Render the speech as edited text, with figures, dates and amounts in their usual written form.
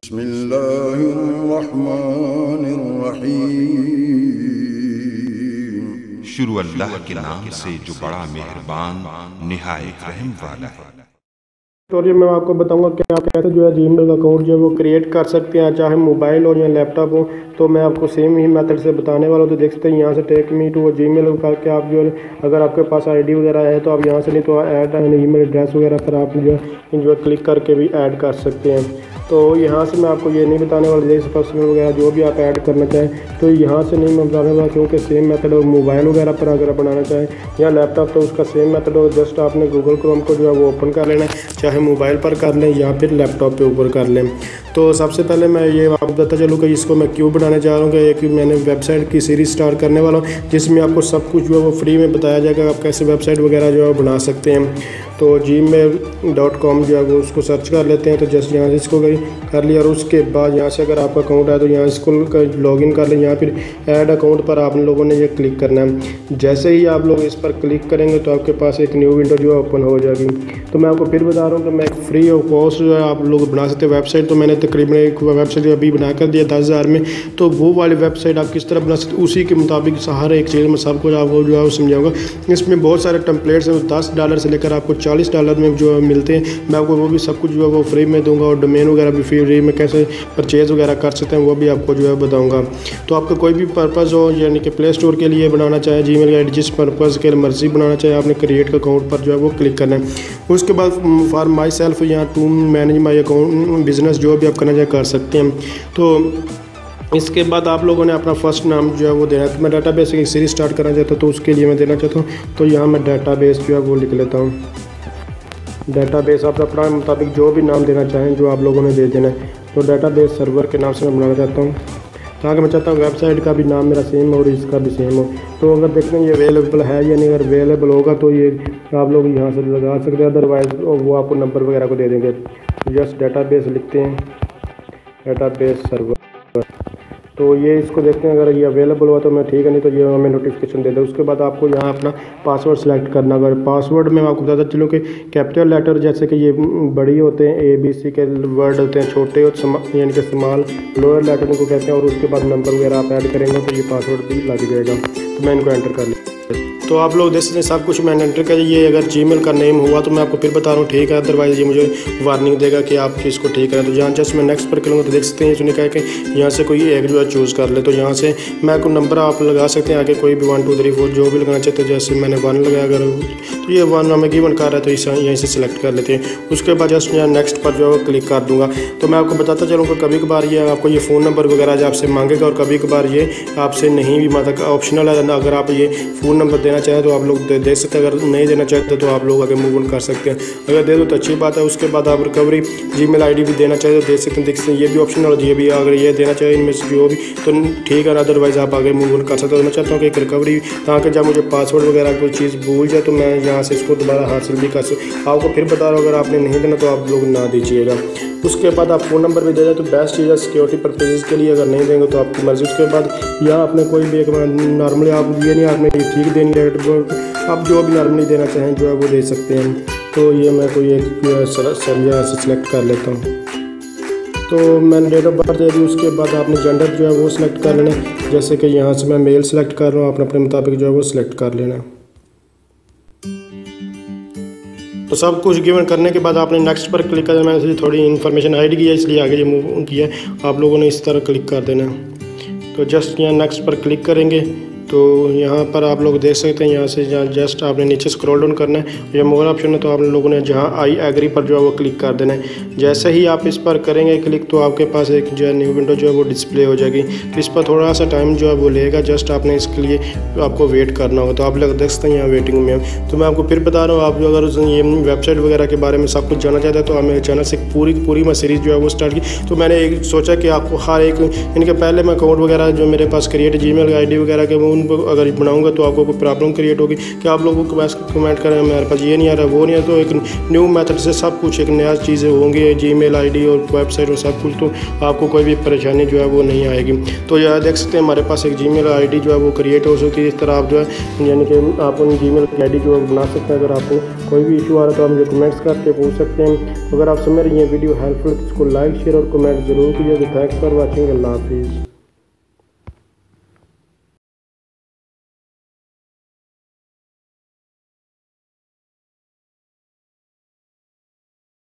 बिस्मिल्लाहिर्रहमानिर्रहीम। शुरू अल्लाह के नाम से जो बड़ा मेहरबान निहायत रहम वाला है। ट्यूटोरियल में आपको बताऊंगा कि आप कैसे जो है जीमेल का अकाउंट जो है वो क्रिएट कर सकते हैं, चाहे मोबाइल हो या लैपटॉप हो। तो मैं आपको सेम ही मेथड से बताने वाला हूँ। तो देख सकते हैं यहाँ से टेक मी टू जीमेल करके आप जो है, अगर आपके पास आईडी वगैरह है तो आप यहाँ से, नहीं तो ऐड ईमेल एड्रेस वगैरह पर आप जो है क्लिक करके भी ऐड कर सकते हैं। तो यहाँ से मैं आपको ये नहीं बताने वाला जैसे पर्सनल वगैरह जो भी आप ऐड करना चाहें तो यहाँ से नहीं मैं बताने वाला, क्योंकि सेम मेथड और मोबाइल वगैरह पर अगर आप बनाना चाहें या लैपटॉप तो उसका सेम मेथड हो। जस्ट आपने गूगल क्रोम को जो है वो ओपन कर लेना है, चाहे मोबाइल पर कर लें या फिर लैपटॉप पे ऊपर कर लें। तो सबसे पहले मैं ये आपको बताता चलूँ कि इसको मैं क्यों बनाने जा रहा हूँ कि एक मैंने वेबसाइट की सीरीज़ स्टार्ट करने वाला हूँ जिसमें आपको सब कुछ जो है वो फ्री में बताया जाएगा, आप कैसे वेबसाइट वगैरह जो है बना सकते हैं। तो gmail.com जो है वो उसको सर्च कर लेते हैं। तो जस्ट यहाँ से इसको कर लिया और उसके बाद यहाँ से अगर आपका अकाउंट है तो यहाँ इसको लॉगिन कर लें। यहाँ फिर ऐड अकाउंट पर आप लोगों ने ये क्लिक करना है। जैसे ही आप लोग इस पर क्लिक करेंगे तो आपके पास एक न्यू विंडो जो है ओपन हो जाएगी। तो मैं आपको फिर बता रहा हूँ कि मैं एक फ्री ऑफ कॉस्ट जो है आप लोग बना सकते हैं वेबसाइट। तो मैंने तकरीबन एक वेबसाइट अभी बना कर दिया 10,000 में। तो वो वाली वेबसाइट आप किस तरह बना सकते उसी के मुताबिक हर एक चीज़ में सब कुछ आपको जो है वो समझाऊँगा। इसमें बहुत सारे टेम्पलेट्स हैं, $10 से लेकर आपको $40 में जो मिलते हैं। मैं आपको वो भी सब कुछ जो है वो फ्री में दूंगा और डोमेन वगैरह भी फ्री में कैसे परचेज़ वगैरह कर सकते हैं वो भी आपको जो है बताऊंगा। तो आपका कोई भी पर्पज़ हो, यानी कि प्ले स्टोर के लिए बनाना चाहे जीमेल का जिस पर्पज़ के लिए मर्जी बनाना चाहे, आपने क्रिएट का अकाउंट पर जो है वो क्लिक करना है। उसके बाद फॉर माई सेल्फ या to manage my account business जो भी आप करना चाहे कर सकते हैं। तो इसके बाद आप लोगों ने अपना फर्स्ट नाम जो है वो देना है। तो मैं डाटाबेस की एक सीरीज स्टार्ट करना चाहता हूँ तो उसके लिए मैं देना चाहता हूँ। तो यहाँ मैं डाटाबेस जो है वो लिख लेता हूँ। डाटाबेस आप अपना मुताबिक जो भी नाम देना चाहें जो आप लोगों ने दे देना है। तो डाटाबेस सर्वर के नाम से मैं बनाना चाहता हूँ, ताकि मैं चाहता हूँ वेबसाइट का भी नाम मेरा सेम हो और इसका भी सेम हो। तो अगर देखते हैं ये अवेलेबल है या नहीं, अगर अवेलेबल होगा तो ये आप लोग यहाँ से लगा सकते हैं, अदरवाइज वो आपको नंबर वगैरह को दे देंगे। जस्ट डाटाबेस लिखते हैं, डाटाबेस सर्वर। तो ये इसको देखते हैं, अगर ये अवेलेबल हुआ तो मैं ठीक है, नहीं तो ये हमें नोटिफिकेशन दे दे। उसके बाद आपको यहाँ अपना पासवर्ड सेलेक्ट करना। अगर पासवर्ड में आपको बताता चलो कि कैपिटल लेटर जैसे कि ये बड़ी होते हैं, ABC के वर्ड होते हैं, छोटे और यानी कि स्मॉल लोअर लेटर इनको कहते हैं, और उसके बाद नंबर वगैरह आप ऐड करेंगे तो ये पासवर्ड भी लग जाएगा। तो मैं इनको एंटर कर लेता। तो आप लोग देख सकते हैं सब कुछ मैंने एंटर कर। ये अगर जीमेल का नेम हुआ तो मैं आपको फिर बता रहा हूँ, ठीक है, अदरवाइज ये मुझे वार्निंग देगा कि आप इसको ठीक करें। तो जहाँ जस्ट मैं नेक्स्ट पर करूँगा तो देख सकते हैं इसने कहा कि यहाँ से कोई एक जो है चूज़ कर ले। तो यहाँ से मैं को नंबर आप लगा सकते हैं, आगे कोई भी 1 2 3 4 जो भी लगाना चाहते हैं। जैसे मैंने 1 लगाया, अगर तो ये 1 हमें गिवन कर रहा है तो इसे यहीं से सिलेक्ट कर लेते हैं। उसके बाद जस्ट यहाँ नेक्स्ट पर जो है क्लिक कर दूँगा। तो मैं आपको बताता चलूँगा कभी कभार ये आपको ये फ़ोन नंबर वगैरह आपसे मांगेगा और कभी कभार ये आपसे नहीं भी, मतलब ऑप्शनल है। अगर आप ये फ़ोन नंबर देना चाहें तो आप लोग दे सकते हैं, अगर नहीं देना चाहते तो आप लोग आगे मूव ऑन कर सकते हैं। अगर दे दो तो अच्छी बात है। उसके बाद आप रिकवरी जीमेल आईडी भी देना चाहते तो दे सकते हैं। देख सकते हैं ये भी ऑप्शनल है, ये भी अगर ये देना चाहिए इनमें से जो भी तो ठीक है, अदरवाइज़ आप आगे मूव ऑन कर सकते हो। मैं चाहता हूँ कि एक रिकवरी, ताकि जब मुझे पासवर्ड वगैरह कोई चीज़ भूल जाए तो मैं यहाँ से इसको दोबारा हासिल भी कर सकूँ। आपको फिर बता रहा हूँ, अगर आपने नहीं देना तो आप लोग ना दीजिएगा। उसके बाद आप फ़ोन नंबर भी दे दें तो बेस्ट चीज़ है सिक्योरिटी पर्पज़ के लिए। अगर नहीं देंगे तो आपकी मर्ज़ी। उसके बाद या आपने कोई भी एक नॉर्मली आप ये नहीं आपने ठीक देनी है, आप जो भी नॉर्मली देना चाहें जो है वो दे सकते हैं। तो ये मैं कोई एक यहाँ से सिलेक्ट कर लेता हूँ। तो मैंने डेट ऑफ बर्थ दे दी। उसके बाद आपने जेंडर जो है वो सिलेक्ट कर लेना। जैसे कि यहाँ से मैं मेल सेलेक्ट कर रहा हूँ, आपने अपने मुताबिक जो है वो सिलेक्ट कर लेना। तो सब कुछ गिवन करने के बाद आपने नेक्स्ट पर क्लिक कर देना। मैंने थोड़ी इन्फॉर्मेशन हाइड की है इसलिए आगे ये मूव किया, आप लोगों ने इस तरह क्लिक कर देना। तो जस्ट यहाँ नेक्स्ट पर क्लिक करेंगे तो यहाँ पर आप लोग देख सकते हैं, यहाँ से जस्ट आपने नीचे स्क्रॉल डाउन करना है। ये मोर ऑप्शन है तो आप लोगों ने जहाँ आई एग्री पर जो है वो क्लिक कर देना है। जैसे ही आप इस पर करेंगे क्लिक तो आपके पास एक जो है न्यू विंडो जो है वो डिस्प्ले हो जाएगी। तो इस पर थोड़ा सा टाइम जो है वो लेगा, जस्ट आपने इसके लिए आपको वेट करना होगा। तो आप लोग देख सकते हैं यहाँ वेटिंग में। तो मैं आपको फिर बता रहा हूँ, आप जो अगर ये वेबसाइट वगैरह के बारे में सब कुछ जानना चाहते हैं तो मेरे चैनल से पूरी मैं सीरीज़ जो है वो स्टार्ट की। तो मैंने एक सोचा कि आपको हर एक इनके पहले मैं अकाउंट वगैरह जो मेरे पास क्रिएट जीमेल आईडी वगैरह के उन अगर बनाऊंगा तो आपको कोई प्रॉब्लम क्रिएट होगी कि आप लोगों को कमेंट करें मेरे पास ये नहीं आ रहा वो नहीं आ रहा। तो एक न्यू मेथड से सब कुछ एक नया चीज़ें होंगी, जीमेल आईडी और वेबसाइट और सब कुछ, तो आपको कोई भी परेशानी जो है वो नहीं आएगी। तो यह देख सकते हैं हमारे पास एक जीमेल आईडी जो है वो क्रिएट हो सकती है। इस तरह आप जो है यानी कि आप जीमेल आईडी जो है बना सकते हैं। अगर आपको कोई भी इशू आ रहा है तो आप मुझे कमेंट्स करके पूछ सकते हैं। अगर आप समझ रही हैं वीडियो हेल्पफुल तो इसको लाइक शेयर और कमेंट ज़रूर कीजिएगा। Thanks for watching. अल्लाह हाफिज़।